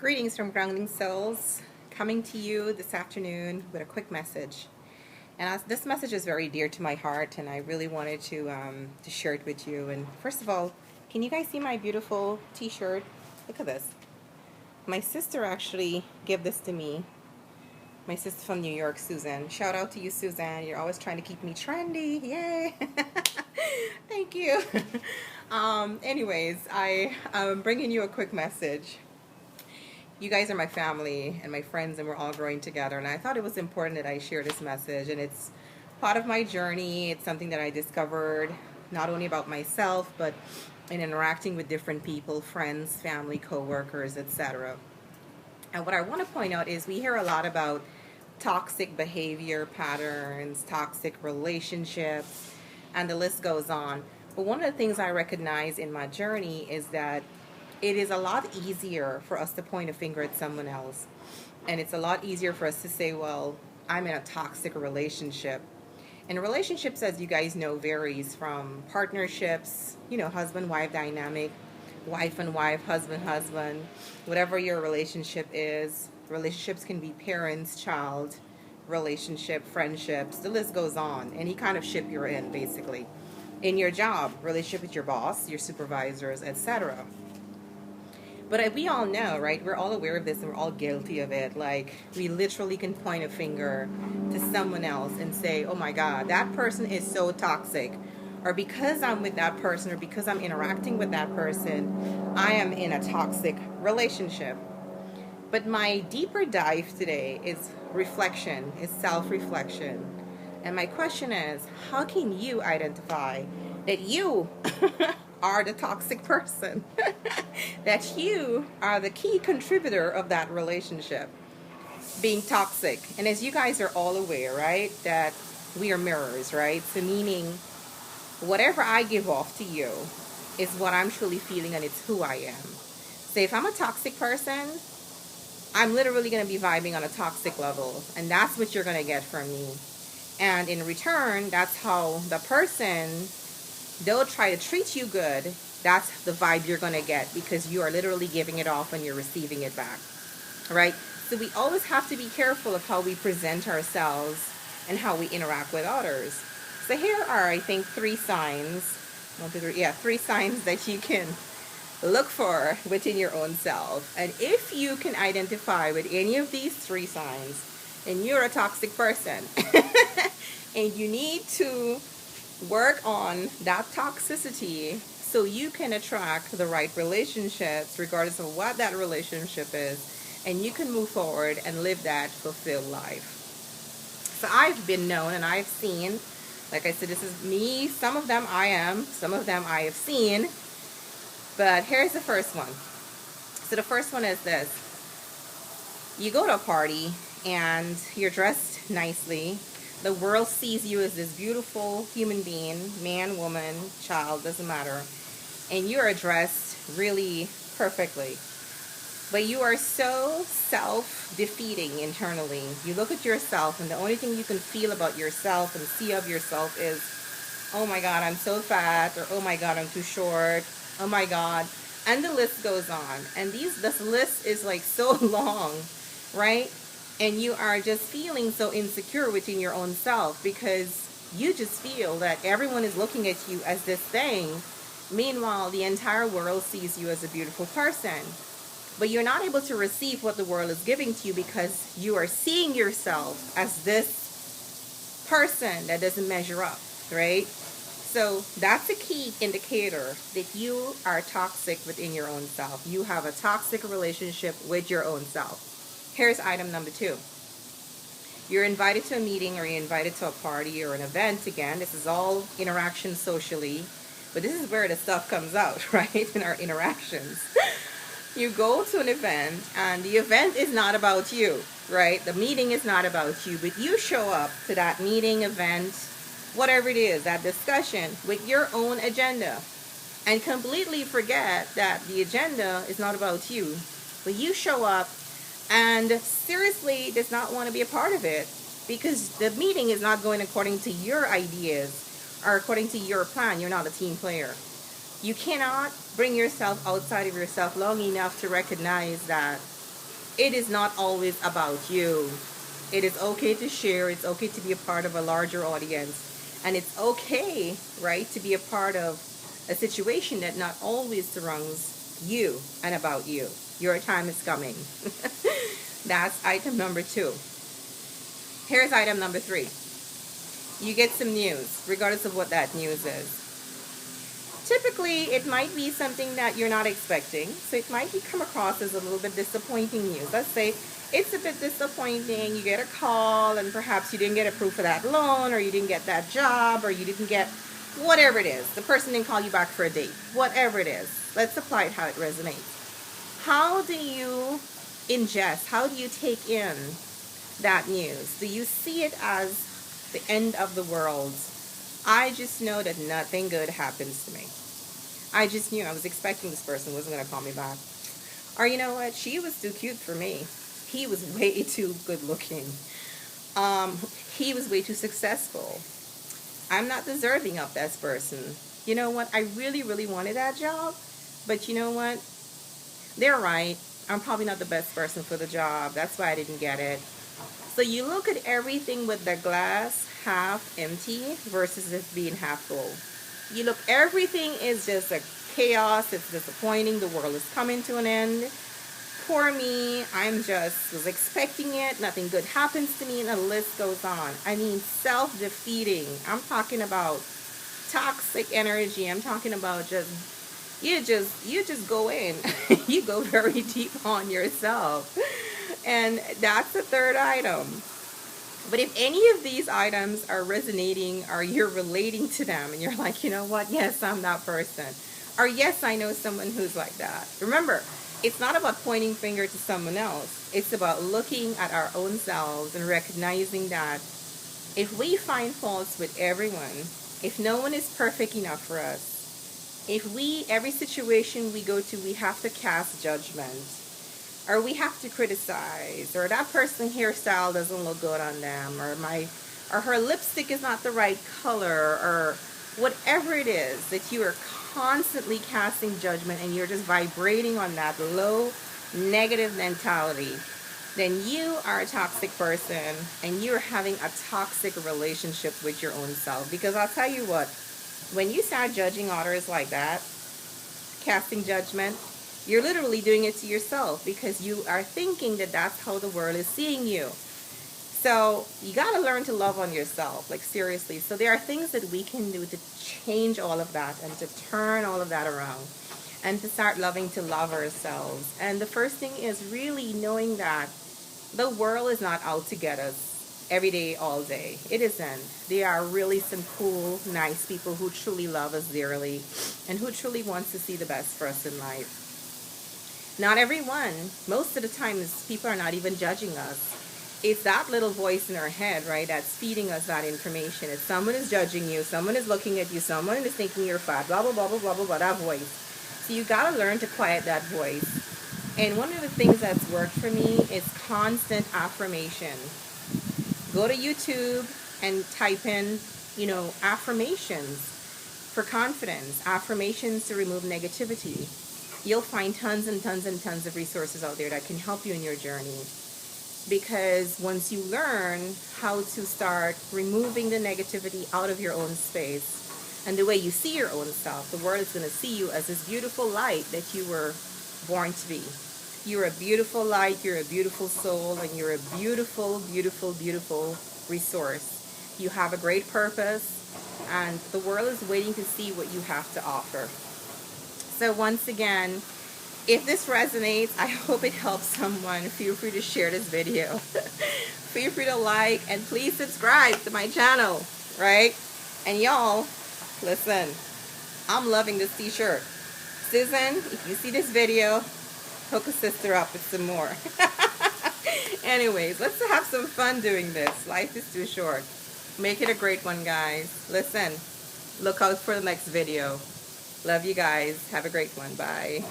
Greetings from Grounding Souls, coming to you this afternoon with a quick message. And this message is very dear to my heart, and I really wanted to share it with you. And first of all, can you guys see my beautiful T-shirt? Look at this. My sister actually gave this to me. My sister from New York, Suzanne. Shout out to you, Suzanne. You're always trying to keep me trendy. Yay! Thank you. Anyways, I'm bringing you a quick message. You guys are my family and my friends, and we're all growing together. And I thought it was important that I share this message. And it's part of my journey. It's something that I discovered not only about myself, but in interacting with different people, friends, family, co-workers, etc. And what I want to point out is we hear a lot about toxic behavior patterns, toxic relationships, and the list goes on. But one of the things I recognize in my journey is that it is a lot easier for us to point a finger at someone else. And it's a lot easier for us to say, well, I'm in a toxic relationship. And relationships, as you guys know, varies from partnerships, husband-wife dynamic, wife and wife, husband, whatever your relationship is. Relationships can be parents, child, relationship, friendships, the list goes on. Any kind of ship you're in, basically. In your job, relationship with your boss, your supervisors, etc. But we all know, right? We're all aware of this and we're all guilty of it. Like, we literally can point a finger to someone else and say, oh my God, that person is so toxic. Or because I'm with that person or because I'm interacting with that person, I am in a toxic relationship. But my deeper dive today is reflection, is self-reflection. And my question is, how can you identify that you are the toxic person? That you are the key contributor of that relationship being toxic. And as you guys are all aware, right, that we are mirrors, right? So meaning whatever I give off to you is what I'm truly feeling, and it's who I am. So if I'm a toxic person, I'm literally going to be vibing on a toxic level, and that's what you're going to get from me. And in return, that's how the person, they'll try to treat you good. That's the vibe you're going to get, because you are literally giving it off and you're receiving it back, right? So we always have to be careful of how we present ourselves and how we interact with others. So here are, I think, three signs that you can look for within your own self. And if you can identify with any of these three signs, and you're a toxic person, and you need to work on that toxicity so you can attract the right relationships regardless of what that relationship is, and you can move forward and live that fulfilled life. So I've been known and I've seen, like I said, this is me. Some of them I am, some of them I have seen. But here's the first one. So the first one is this. You go to a party and you're dressed nicely. The world sees you as this beautiful human being, man, woman, child, doesn't matter. And you are dressed really perfectly. But you are so self-defeating internally. You look at yourself and the only thing you can feel about yourself and see of yourself is, oh my God, I'm so fat, or oh my God, I'm too short, oh my God. And the list goes on. And this list is like so long, right? And you are just feeling so insecure within your own self because you just feel that everyone is looking at you as this thing. Meanwhile, the entire world sees you as a beautiful person. But you're not able to receive what the world is giving to you because you are seeing yourself as this person that doesn't measure up, right? So that's a key indicator that you are toxic within your own self. You have a toxic relationship with your own self. Here's item number 2. You're invited to a meeting or you're invited to a party or an event. Again, this is all interaction socially, but this is where the stuff comes out, right? In our interactions. You go to an event and the event is not about you, right? The meeting is not about you, but you show up to that meeting, event, whatever it is, that discussion with your own agenda and completely forget that the agenda is not about you. But you show up and seriously does not want to be a part of it because the meeting is not going according to your ideas or according to your plan. You're not a team player. You cannot bring yourself outside of yourself long enough to recognize that It is not always about you. It is okay to share. It's okay to be a part of a larger audience. And it's okay, right, to be a part of a situation that not always surrounds you and about you. Your time is coming. That's item number 2. Here's item number 3. You get some news, regardless of what that news is. Typically, it might be something that you're not expecting, so it might come across as a little bit disappointing news. Let's say it's a bit disappointing. You get a call, and perhaps you didn't get approved for that loan, or you didn't get that job, or you didn't get whatever it is. The person didn't call you back for a date. Whatever it is. Let's apply it how it resonates. How do you ingest? How do you take in that news? Do you see it as the end of the world? I just know that nothing good happens to me. I just knew I was expecting this person wasn't going to call me back. Or you know what? She was too cute for me. He was way too good looking. He was way too successful. I'm not deserving of this person. You know what? I really, really wanted that job. But you know what? They're right. I'm probably not the best person for the job. That's why I didn't get it. So you look at everything with the glass half empty versus it being half full. You look, everything is just a chaos. It's disappointing. The world is coming to an end. Poor me. Was expecting it. Nothing good happens to me, and the list goes on. I mean, self-defeating. I'm talking about toxic energy. I'm talking about you just go in. You go very deep on yourself. And that's the third item. But if any of these items are resonating, or you're relating to them and you're like, you know what, yes, I'm that person, or yes, I know someone who's like that. Remember, it's not about pointing finger to someone else. It's about looking at our own selves and recognizing that if we find faults with everyone, if no one is perfect enough for us, every situation we go to, we have to cast judgment, or we have to criticize, or that person's hairstyle doesn't look good on them, or her lipstick is not the right color, or whatever it is that you are constantly casting judgment and you're just vibrating on that low negative mentality, then you are a toxic person and you're having a toxic relationship with your own self. Because I'll tell you what, when you start judging others like that, casting judgment, you're literally doing it to yourself, because you are thinking that that's how the world is seeing you. So you got to learn to love on yourself, like seriously. So there are things that we can do to change all of that and to turn all of that around and to start loving to love ourselves. And the first thing is really knowing that the world is not out to get us every day, all day. It isn't. There are really some cool, nice people who truly love us dearly and who truly wants to see the best for us in life. Not everyone. Most of the time, people are not even judging us. It's that little voice in our head, right, that's feeding us that information. If someone is judging you, someone is looking at you, someone is thinking you're fat, blah, blah, blah, blah, blah, blah, blah, that voice. So you got to learn to quiet that voice. And one of the things that's worked for me is constant affirmation. Go to YouTube and type in, affirmations for confidence, affirmations to remove negativity. You'll find tons and tons and tons of resources out there that can help you in your journey. Because once you learn how to start removing the negativity out of your own space and the way you see your own self, the world is going to see you as this beautiful light that you were born to be. You're a beautiful light, you're a beautiful soul, and you're a beautiful, beautiful, beautiful resource. You have a great purpose, and the world is waiting to see what you have to offer. So once again, if this resonates, I hope it helps someone. Feel free to share this video. Feel free to like, and please subscribe to my channel, right? And y'all, listen, I'm loving this t-shirt. Susan, if you see this video, hook a sister up with some more. Anyways, let's have some fun doing this. Life is too short. Make it a great one, guys. Listen, look out for the next video. Love you guys. Have a great one. Bye.